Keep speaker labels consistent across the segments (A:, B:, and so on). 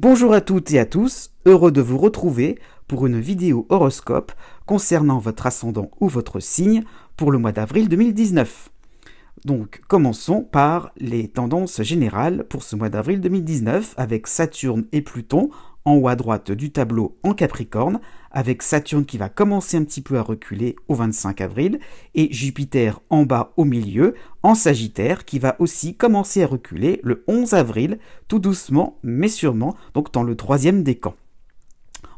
A: Bonjour à toutes et à tous, heureux de vous retrouver pour une vidéo horoscope concernant votre ascendant ou votre signe pour le mois d'avril 2019. Donc commençons par les tendances générales pour ce mois d'avril 2019 avec Saturne et Pluton en haut à droite du tableau en Capricorne, avec Saturne qui va commencer un petit peu à reculer au 25 avril, et Jupiter en bas au milieu, en Sagittaire, qui va aussi commencer à reculer le 11 avril, tout doucement mais sûrement, donc dans le troisième décan.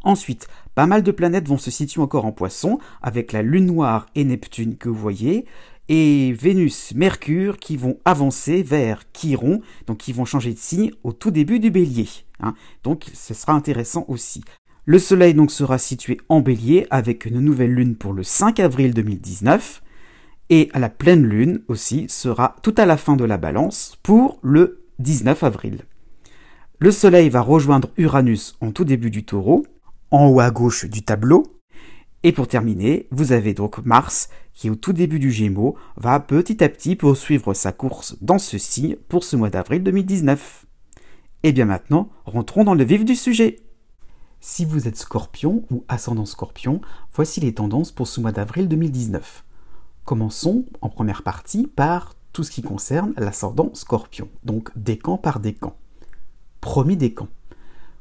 A: Ensuite, pas mal de planètes vont se situer encore en Poisson, avec la Lune noire et Neptune que vous voyez, et Vénus, Mercure qui vont avancer vers Chiron, donc qui vont changer de signe au tout début du Bélier. Donc ce sera intéressant aussi. Le Soleil donc sera situé en Bélier avec une nouvelle lune pour le 5 avril 2019, et à la pleine lune aussi sera tout à la fin de la Balance pour le 19 avril. Le Soleil va rejoindre Uranus en tout début du Taureau, en haut à gauche du tableau. Et pour terminer, vous avez donc Mars, qui au tout début du Gémeaux, va petit à petit poursuivre sa course dans ce signe pour ce mois d'avril 2019. Et bien maintenant, rentrons dans le vif du sujet. Si vous êtes Scorpion ou ascendant Scorpion, voici les tendances pour ce mois d'avril 2019. Commençons en première partie par tout ce qui concerne l'ascendant Scorpion, donc décan par décan. Premier décan.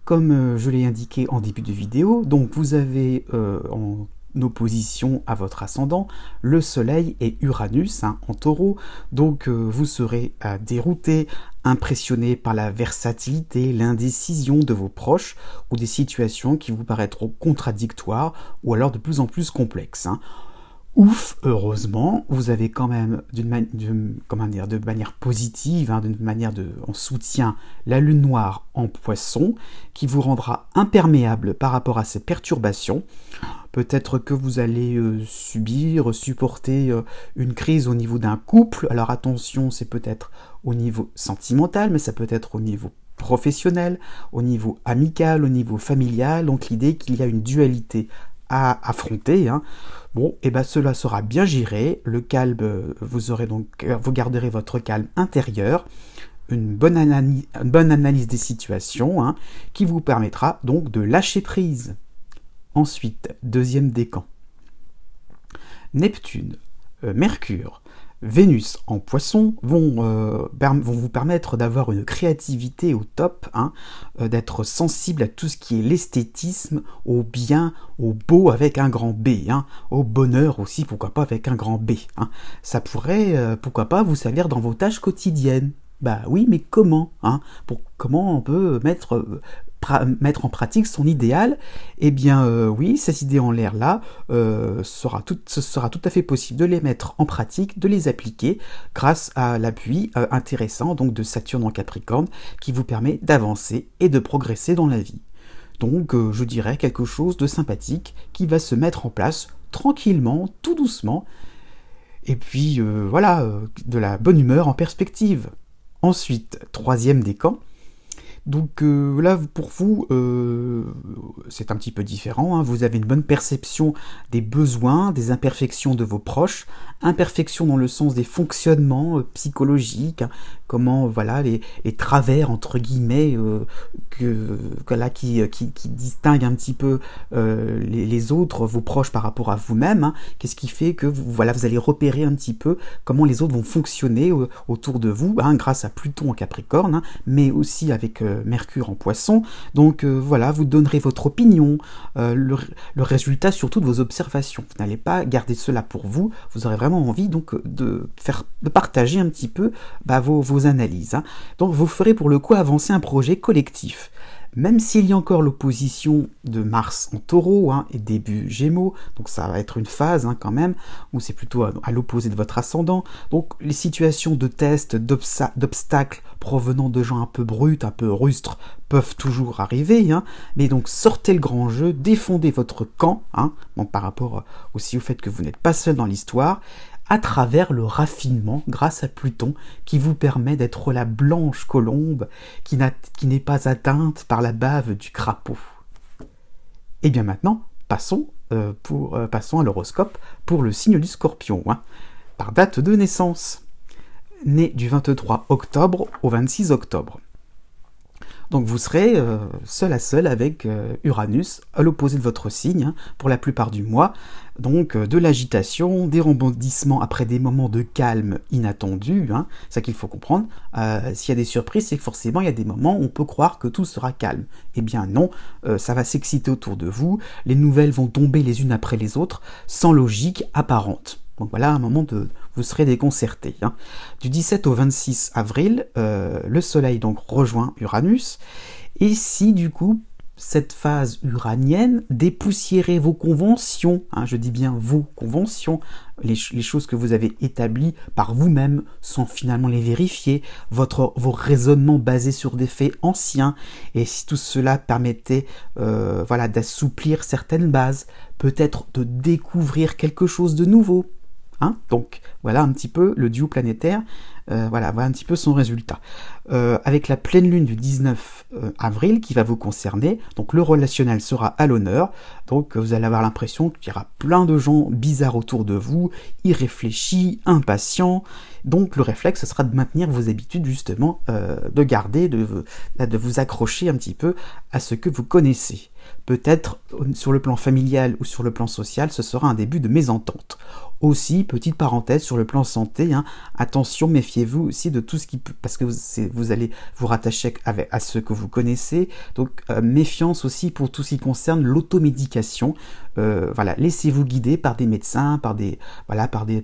A: Comme je l'ai indiqué en début de vidéo, donc vous avez en opposition à votre ascendant le Soleil et Uranus en Taureau, donc vous serez dérouté, impressionné par la versatilité, l'indécision de vos proches ou des situations qui vous paraîtront contradictoires ou alors de plus en plus complexes. Ouf, heureusement, vous avez quand même de manière positive, en soutien, la lune noire en Poisson, qui vous rendra imperméable par rapport à ces perturbations. Peut-être que vous allez supporter une crise au niveau d'un couple. Alors attention, c'est peut-être au niveau sentimental, mais ça peut être au niveau professionnel, au niveau amical, au niveau familial. Donc l'idée qu'il y a une dualité à affronter. Bon, et ben cela sera bien géré. Le calme, vous garderez votre calme intérieur, une bonne analyse des situations, qui vous permettra donc de lâcher prise. Ensuite, deuxième décan. Neptune, Mercure, Vénus en Poisson vont vous permettre d'avoir une créativité au top, d'être sensible à tout ce qui est l'esthétisme, au bien, au beau avec un grand B, au bonheur aussi, pourquoi pas avec un grand B. Ça pourrait, pourquoi pas, vous servir dans vos tâches quotidiennes. Bah oui, mais comment comment on peut mettre en pratique son idéal? Eh bien oui, ces idées en l'air là, ce sera tout à fait possible de les mettre en pratique, de les appliquer grâce à l'appui intéressant donc de Saturne en Capricorne qui vous permet d'avancer et de progresser dans la vie. Donc je dirais quelque chose de sympathique qui va se mettre en place tranquillement, tout doucement, et puis voilà, de la bonne humeur en perspective. Ensuite, troisième décan. Donc là, pour vous, c'est un petit peu différent. Vous avez une bonne perception des besoins, des imperfections de vos proches, imperfections dans le sens des fonctionnements psychologiques, comment voilà les travers entre guillemets qui distinguent un petit peu les autres, vos proches par rapport à vous-même. Qu'est-ce qui fait que vous allez repérer un petit peu comment les autres vont fonctionner autour de vous, grâce à Pluton en Capricorne, mais aussi avec Mercure en Poisson. Donc voilà, vous donnerez votre opinion, le résultat surtout de vos observations. Vous n'allez pas garder cela pour vous, vous aurez vraiment envie donc de partager un petit peu vos analyses. Donc vous ferez pour le coup avancer un projet collectif. Même s'il y a encore l'opposition de Mars en Taureau et début Gémeaux, donc ça va être une phase quand même, où c'est plutôt à l'opposé de votre ascendant. Donc les situations de tests, d'obstacles provenant de gens un peu bruts, un peu rustres, peuvent toujours arriver, mais donc sortez le grand jeu, défendez votre camp, par rapport aussi au fait que vous n'êtes pas seul dans l'histoire, à travers le raffinement grâce à Pluton qui vous permet d'être la blanche colombe qui n'est pas atteinte par la bave du crapaud. Et bien maintenant, passons à l'horoscope pour le signe du Scorpion, par date de naissance. Né du 23 octobre au 26 octobre. Donc vous serez seul à seul avec Uranus à l'opposé de votre signe hein, pour la plupart du mois. Donc de l'agitation, des rebondissements après des moments de calme inattendus, hein, c'est ça qu'il faut comprendre. S'il y a des surprises, c'est que forcément il y a des moments où on peut croire que tout sera calme. Eh bien non, ça va s'exciter autour de vous, les nouvelles vont tomber les unes après les autres, sans logique apparente. Donc voilà un moment de vous serez déconcerté. Hein. Du 17 au 26 avril, le Soleil donc rejoint Uranus. Et si du coup cette phase uranienne dépoussiérait vos conventions, hein, je dis bien vos conventions, les choses que vous avez établies par vous-même sans finalement les vérifier, vos raisonnements basés sur des faits anciens, et si tout cela permettait voilà, d'assouplir certaines bases, peut-être de découvrir quelque chose de nouveau. Hein, donc voilà un petit peu le duo planétaire, voilà un petit peu son résultat. Avec la pleine lune du 19 avril qui va vous concerner, donc le relationnel sera à l'honneur, donc vous allez avoir l'impression qu'il y aura plein de gens bizarres autour de vous, irréfléchis, impatients, donc le réflexe ce sera de maintenir vos habitudes justement, de garder, de vous accrocher un petit peu à ce que vous connaissez. Peut-être sur le plan familial ou sur le plan social, ce sera un début de mésentente. Aussi, petite parenthèse sur le plan santé, hein, attention, méfiez-vous aussi de tout ce qui peut, parce que vous allez vous rattacher à ce que vous connaissez, donc méfiance aussi pour tout ce qui concerne l'automédication. Voilà, laissez-vous guider par des médecins, par des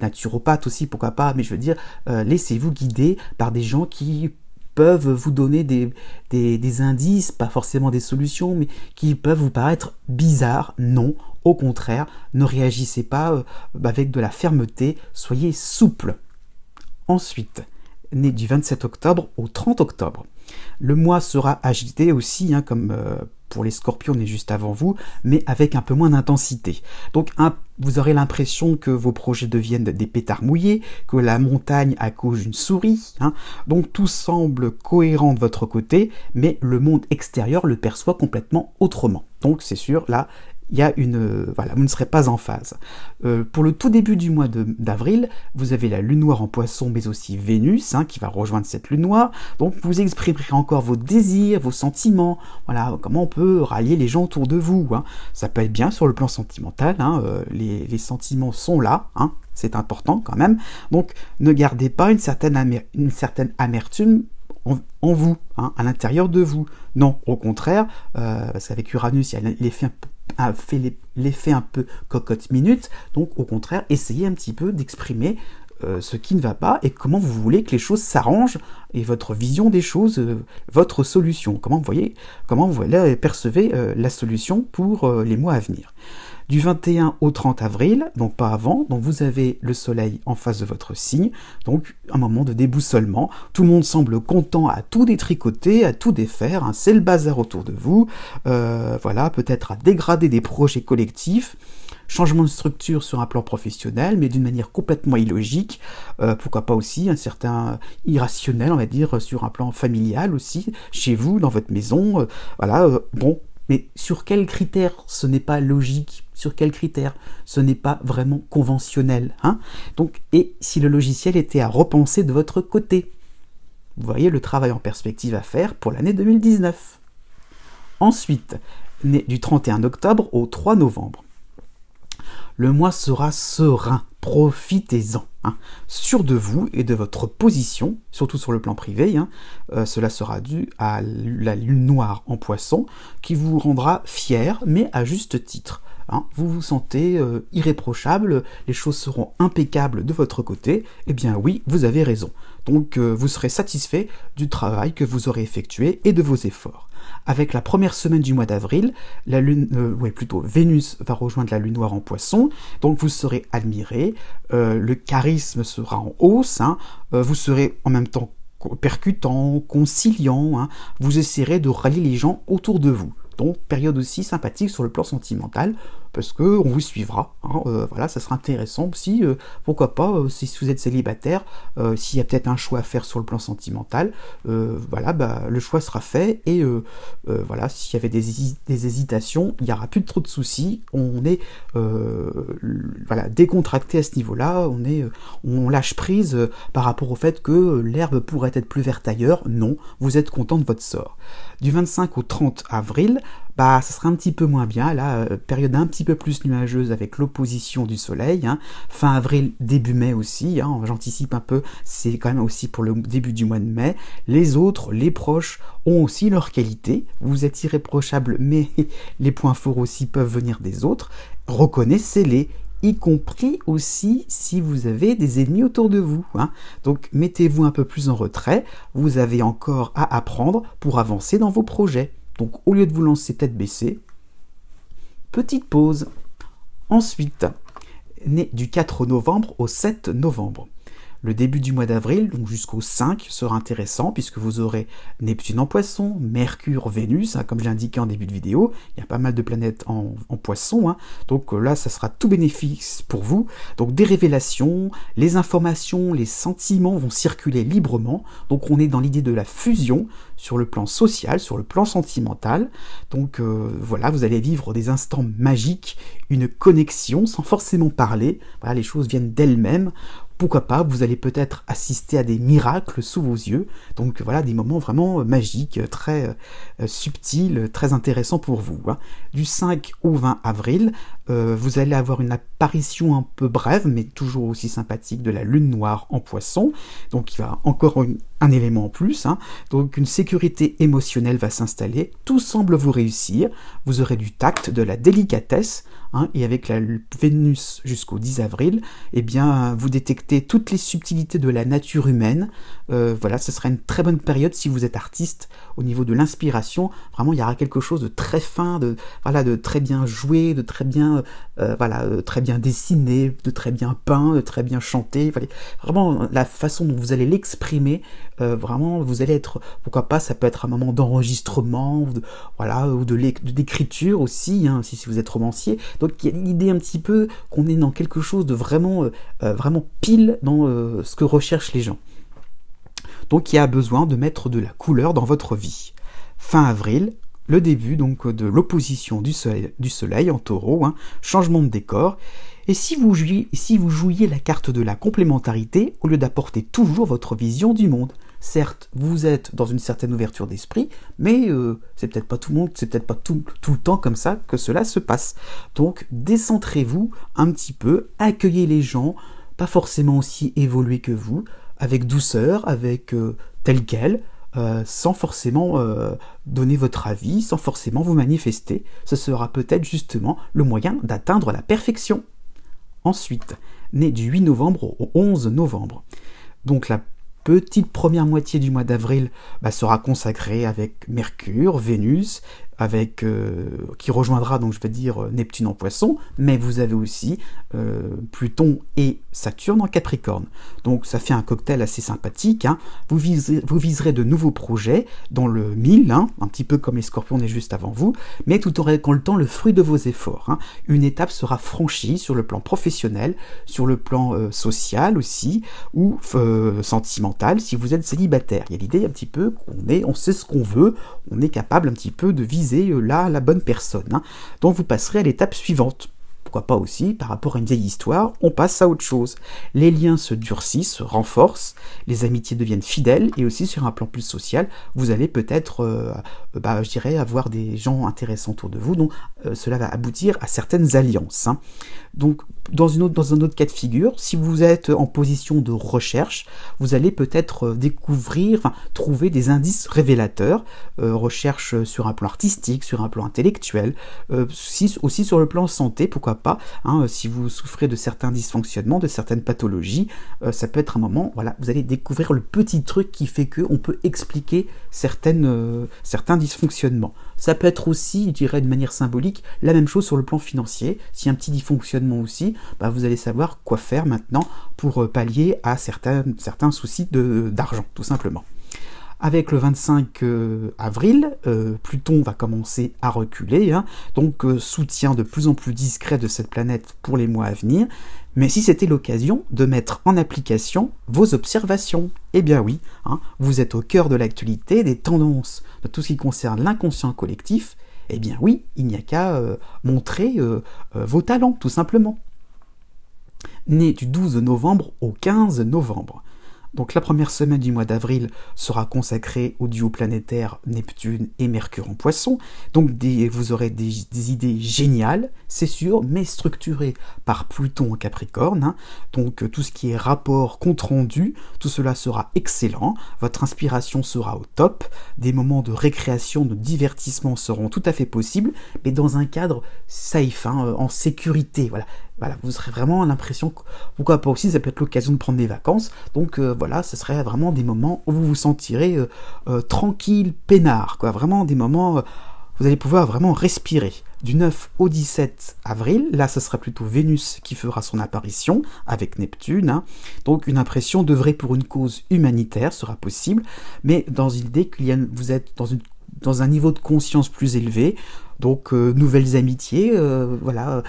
A: naturopathes aussi, pourquoi pas, mais je veux dire, laissez-vous guider par des gens qui peuvent vous donner des indices, pas forcément des solutions, mais qui peuvent vous paraître bizarres. Non, au contraire, ne réagissez pas avec de la fermeté, soyez souple. Ensuite, né du 27 octobre au 30 octobre. Le mois sera agité aussi, hein, comme pour les scorpions, on est juste avant vous, mais avec un peu moins d'intensité. Donc vous aurez l'impression que vos projets deviennent des pétards mouillés, que la montagne accouche d'une souris, hein. Donc tout semble cohérent de votre côté, mais le monde extérieur le perçoit complètement autrement. Donc c'est sûr, là, il y a voilà, vous ne serez pas en phase. Pour le tout début du mois d'avril, vous avez la lune noire en poisson, mais aussi Vénus, hein, qui va rejoindre cette lune noire. Donc vous exprimerez encore vos désirs, vos sentiments. Voilà, comment on peut rallier les gens autour de vous. Hein. Ça peut être bien sur le plan sentimental. Hein, les sentiments sont là. Hein, c'est important quand même. Donc ne gardez pas une certaine amertume en vous, hein, à l'intérieur de vous. Non, au contraire, parce qu'avec Uranus, il y a l'effet un peu cocotte minute, donc au contraire, essayez un petit peu d'exprimer ce qui ne va pas et comment vous voulez que les choses s'arrangent et votre vision des choses, votre solution, comment vous percevez la solution pour les mois à venir. Du 21 au 30 avril, donc pas avant, donc vous avez le soleil en face de votre signe, donc un moment de déboussolement. Tout le monde semble content à tout détricoter, à tout défaire, hein, c'est le bazar autour de vous, voilà, peut-être à dégrader des projets collectifs, changement de structure sur un plan professionnel, mais d'une manière complètement illogique, pourquoi pas aussi un certain irrationnel, on va dire, sur un plan familial aussi, chez vous, dans votre maison, voilà, bon. Mais sur quels critères ce n'est pas logique? Sur quels critères ce n'est pas vraiment conventionnel, hein? Donc, et si le logiciel était à repenser de votre côté? Vous voyez le travail en perspective à faire pour l'année 2019. Ensuite, né du 31 octobre au 3 novembre. Le mois sera serein, profitez-en, hein, sûr de vous et de votre position, surtout sur le plan privé, hein. Cela sera dû à la lune noire en poisson, qui vous rendra fier, mais à juste titre. Hein. Vous vous sentez irréprochable, les choses seront impeccables de votre côté, eh bien oui, vous avez raison. Donc vous serez satisfait du travail que vous aurez effectué et de vos efforts. Avec la première semaine du mois d'avril, Vénus va rejoindre la lune noire en poisson, donc vous serez admiré, le charisme sera en hausse, hein, vous serez en même temps percutant, conciliant, hein, vous essaierez de rallier les gens autour de vous. Donc période aussi sympathique sur le plan sentimental, parce que on vous suivra. Hein, voilà, ça sera intéressant aussi. Pourquoi pas, si vous êtes célibataire, s'il y a peut-être un choix à faire sur le plan sentimental, voilà, le choix sera fait et voilà, s'il y avait des hésitations, il n'y aura plus trop de soucis. On est voilà, décontracté à ce niveau-là. On lâche prise par rapport au fait que l'herbe pourrait être plus verte ailleurs. Non, vous êtes content de votre sort. Du 25 au 30 avril, ça sera un petit peu moins bien, là, période un petit peu plus nuageuse avec l'opposition du soleil, hein. Fin avril, début mai aussi, hein, j'anticipe un peu, c'est quand même aussi pour le début du mois de mai. Les autres, les proches, ont aussi leurs qualités, vous êtes irréprochables, mais les points forts aussi peuvent venir des autres, reconnaissez-les, y compris aussi si vous avez des ennemis autour de vous, hein. Donc mettez-vous un peu plus en retrait, vous avez encore à apprendre pour avancer dans vos projets. Donc au lieu de vous lancer tête baissée, petite pause. Ensuite, né du 4 novembre au 7 novembre. Le début du mois d'avril, donc jusqu'au 5, sera intéressant puisque vous aurez Neptune en Poisson, Mercure, Vénus, hein, comme j'ai indiqué en début de vidéo, il y a pas mal de planètes en Poisson, hein, donc là ça sera tout bénéfice pour vous. Donc des révélations, les informations, les sentiments vont circuler librement, donc on est dans l'idée de la fusion sur le plan social, sur le plan sentimental, donc voilà, vous allez vivre des instants magiques, une connexion sans forcément parler, voilà, les choses viennent d'elles-mêmes. Pourquoi pas, vous allez peut-être assister à des miracles sous vos yeux, donc voilà, des moments vraiment magiques, très subtils, très intéressants pour vous, hein. Du 5 au 20 avril, vous allez avoir une apparition un peu brève, mais toujours aussi sympathique, de la lune noire en Poisson, donc il va encore un élément en plus, hein. Donc une sécurité émotionnelle va s'installer, tout semble vous réussir, vous aurez du tact, de la délicatesse, hein, et avec la Vénus jusqu'au 10 avril, eh bien, vous détectez toutes les subtilités de la nature humaine. Voilà, ce sera une très bonne période si vous êtes artiste au niveau de l'inspiration. Vraiment, il y aura quelque chose de très fin, de très bien joué, de très bien, très bien dessiné, de très bien peint, de très bien chanté. Vraiment, la façon dont vous allez l'exprimer, vraiment, vous allez être, pourquoi pas, ça peut être un moment d'enregistrement, ou de l'écriture aussi, hein, si vous êtes romancier. Donc il y a l'idée un petit peu qu'on est dans quelque chose de vraiment pile dans ce que recherchent les gens. Donc il y a besoin de mettre de la couleur dans votre vie. Fin avril, le début donc de l'opposition du soleil en Taureau, hein, changement de décor. Et si vous jouiez la carte de la complémentarité au lieu d'apporter toujours votre vision du monde. Certes, vous êtes dans une certaine ouverture d'esprit, mais c'est peut-être pas tout le monde, c'est peut-être pas tout le temps comme ça que cela se passe. Donc décentrez-vous un petit peu, accueillez les gens, pas forcément aussi évolués que vous, avec douceur, avec tel quel, sans forcément donner votre avis, sans forcément vous manifester. Ce sera peut-être justement le moyen d'atteindre la perfection. Ensuite, né du 8 novembre au 11 novembre. Donc la petite première moitié du mois d'avril sera consacrée avec Mercure, Vénus, qui rejoindra, donc je vais dire, Neptune en Poisson, mais vous avez aussi Pluton et Saturne en Capricorne. Donc ça fait un cocktail assez sympathique, hein. Vous viserez de nouveaux projets dans le 1000, hein, un petit peu comme les Scorpions est juste avant vous, mais tout en récoltant le fruit de vos efforts, hein. Une étape sera franchie sur le plan professionnel, sur le plan social aussi, ou sentimental si vous êtes célibataire. Il y a l'idée un petit peu on sait ce qu'on veut, on est capable un petit peu de viser là la bonne personne, hein. Donc vous passerez à l'étape suivante. Pourquoi pas aussi, par rapport à une vieille histoire, on passe à autre chose. Les liens se durcissent, se renforcent, les amitiés deviennent fidèles, et aussi sur un plan plus social, vous allez peut-être, je dirais, avoir des gens intéressants autour de vous, donc cela va aboutir à certaines alliances, hein. Donc, dans un autre cas de figure, si vous êtes en position de recherche, vous allez peut-être trouver des indices révélateurs, recherche sur un plan artistique, sur un plan intellectuel, aussi sur le plan santé, pourquoi pas, hein, si vous souffrez de certains dysfonctionnements, de certaines pathologies, ça peut être un moment, voilà, vous allez découvrir le petit truc qui fait qu'on peut expliquer certains dysfonctionnements. Ça peut être aussi, je dirais de manière symbolique, la même chose sur le plan financier. S'il y a un petit dysfonctionnement aussi, vous allez savoir quoi faire maintenant pour pallier à certains soucis d'argent, tout simplement. Avec le 25 avril, Pluton va commencer à reculer, hein, donc soutien de plus en plus discret de cette planète pour les mois à venir. Mais si c'était l'occasion de mettre en application vos observations, eh bien oui, hein, vous êtes au cœur de l'actualité, des tendances, de tout ce qui concerne l'inconscient collectif, eh bien oui, il n'y a qu'à montrer vos talents, tout simplement. Né du 12 novembre au 15 novembre. Donc la première semaine du mois d'avril sera consacrée au duo planétaire Neptune et Mercure en Poisson. Donc vous aurez des idées géniales, c'est sûr, mais structurées par Pluton en Capricorne. Hein. Donc tout ce qui est rapport, compte rendu, tout cela sera excellent. Votre inspiration sera au top. Des moments de récréation, de divertissement seront tout à fait possibles, mais dans un cadre safe, hein, en sécurité. Voilà, vous aurez vraiment l'impression que, pourquoi pas aussi, ça peut être l'occasion de prendre des vacances. Donc voilà, ce serait vraiment des moments où vous vous sentirez tranquille, peinard, quoi. Vraiment des moments, vous allez pouvoir vraiment respirer. Du 9 au 17 avril, là ce sera plutôt Vénus qui fera son apparition avec Neptune. Hein. Donc une impression d'œuvrer pour une cause humanitaire sera possible, mais dans l'idée vous êtes dans un niveau de conscience plus élevé. Donc nouvelles amitiés, voilà,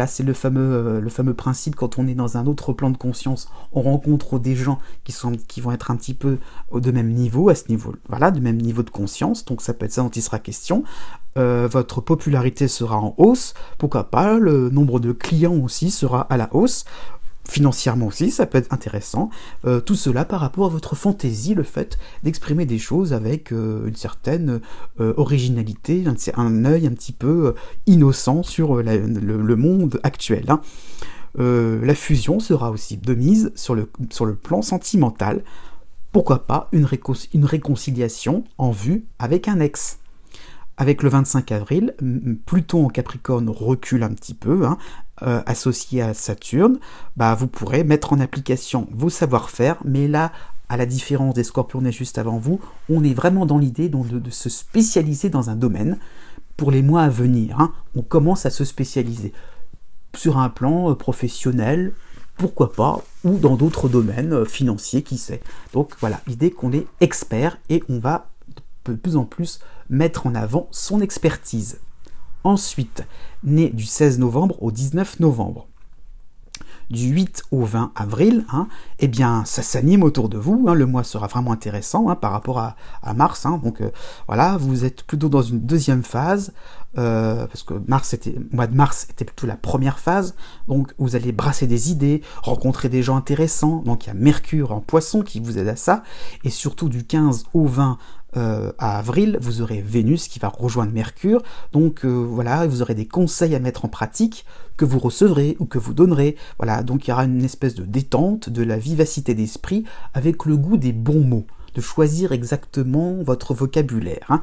A: c'est le fameux principe, quand on est dans un autre plan de conscience, on rencontre des gens qui vont être un petit peu de même niveau, à ce niveau, voilà, de même niveau de conscience, donc ça peut être ça dont il sera question. Votre popularité sera en hausse, pourquoi pas, le nombre de clients aussi sera à la hausse. Financièrement aussi, ça peut être intéressant. Tout cela par rapport à votre fantaisie, le fait d'exprimer des choses avec une certaine originalité, un œil un petit peu innocent sur le monde actuel. Hein. La fusion sera aussi de mise sur le plan sentimental. Pourquoi pas une réconciliation en vue avec un ex. Avec le 25 avril, Pluton en Capricorne recule un petit peu, hein, associé à Saturne, vous pourrez mettre en application vos savoir-faire, mais là, à la différence des Scorpions juste avant vous, on est vraiment dans l'idée de se spécialiser dans un domaine pour les mois à venir. Hein. On commence à se spécialiser sur un plan professionnel, pourquoi pas, ou dans d'autres domaines financiers, qui sait. Donc voilà, l'idée qu'on est expert et on va de plus en plus mettre en avant son expertise. Ensuite, né du 16 novembre au 19 novembre. Du 8 au 20 avril, hein, eh bien, ça s'anime autour de vous. Hein, le mois sera vraiment intéressant hein, par rapport à Mars. Hein, donc voilà, vous êtes plutôt dans une deuxième phase, parce que le mois de mars était plutôt la première phase. Donc vous allez brasser des idées, rencontrer des gens intéressants. Donc il y a Mercure en Poisson qui vous aide à ça. Et surtout du 15 au 20 à avril, vous aurez Vénus qui va rejoindre Mercure, donc voilà, vous aurez des conseils à mettre en pratique que vous recevrez ou que vous donnerez, voilà, donc il y aura une espèce de détente, de la vivacité d'esprit, avec le goût des bons mots, de choisir exactement votre vocabulaire. Hein.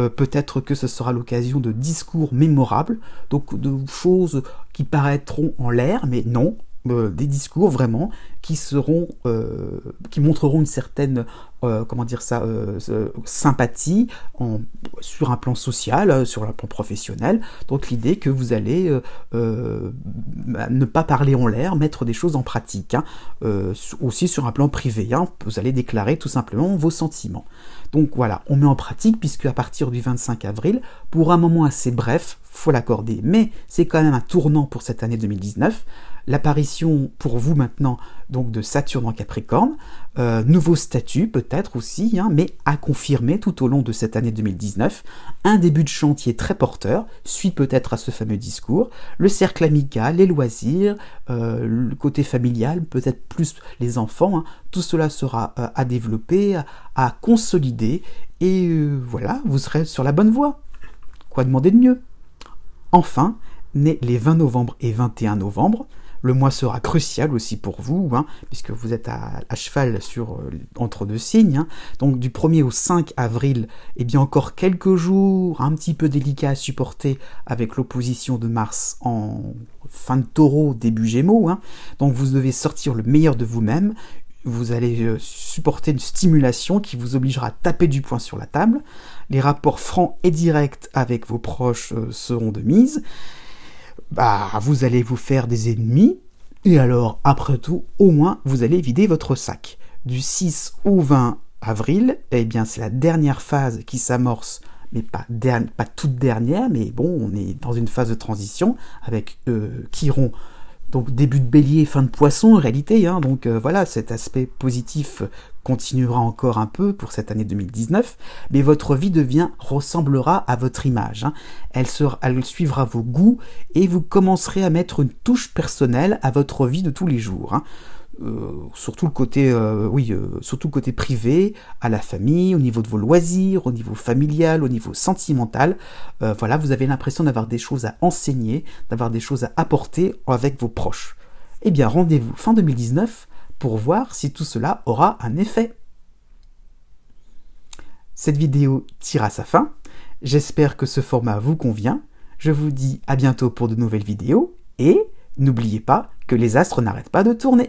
A: Peut-être que ce sera l'occasion de discours mémorables, donc de choses qui paraîtront en l'air, mais non, des discours vraiment qui montreront une certaine sympathie sur un plan social, sur un plan professionnel. Donc l'idée que vous allez ne pas parler en l'air, mettre des choses en pratique, hein, aussi sur un plan privé. Hein, vous allez déclarer tout simplement vos sentiments. Donc voilà, on met en pratique, puisque à partir du 25 avril, pour un moment assez bref, faut l'accorder, mais c'est quand même un tournant pour cette année 2019, l'apparition pour vous maintenant donc de Saturne en Capricorne, nouveau statut peut-être aussi, hein, mais à confirmer tout au long de cette année 2019, un début de chantier très porteur, suite peut-être à ce fameux discours, le cercle amical, les loisirs, le côté familial, peut-être plus les enfants, hein, tout cela sera à développer, à consolider, et voilà, vous serez sur la bonne voie. Quoi demander de mieux? Enfin, nés les 20 novembre et 21 novembre, le mois sera crucial aussi pour vous, hein, puisque vous êtes à cheval entre deux signes. Hein. Donc du 1er au 5 avril, eh bien encore quelques jours un petit peu délicats à supporter avec l'opposition de Mars en fin de Taureau, début Gémeaux. Hein. Donc vous devez sortir le meilleur de vous-même. Vous allez supporter une stimulation qui vous obligera à taper du poing sur la table. Les rapports francs et directs avec vos proches seront de mise. Vous allez vous faire des ennemis, et alors, après tout, au moins, vous allez vider votre sac. Du 6 au 20 avril, eh bien c'est la dernière phase qui s'amorce, mais pas toute dernière, mais bon, on est dans une phase de transition avec Chiron, donc début de Bélier, fin de Poisson en réalité, hein, donc voilà, cet aspect positif continuera encore un peu pour cette année 2019, mais votre vie ressemblera à votre image, hein. Elle suivra vos goûts et vous commencerez à mettre une touche personnelle à votre vie de tous les jours, hein. Surtout le côté privé, à la famille, au niveau de vos loisirs, au niveau familial, au niveau sentimental. Voilà, vous avez l'impression d'avoir des choses à enseigner, d'avoir des choses à apporter avec vos proches. Eh bien, rendez-vous fin 2019 pour voir si tout cela aura un effet. Cette vidéo tire à sa fin. J'espère que ce format vous convient. Je vous dis à bientôt pour de nouvelles vidéos et n'oubliez pas que les astres n'arrêtent pas de tourner.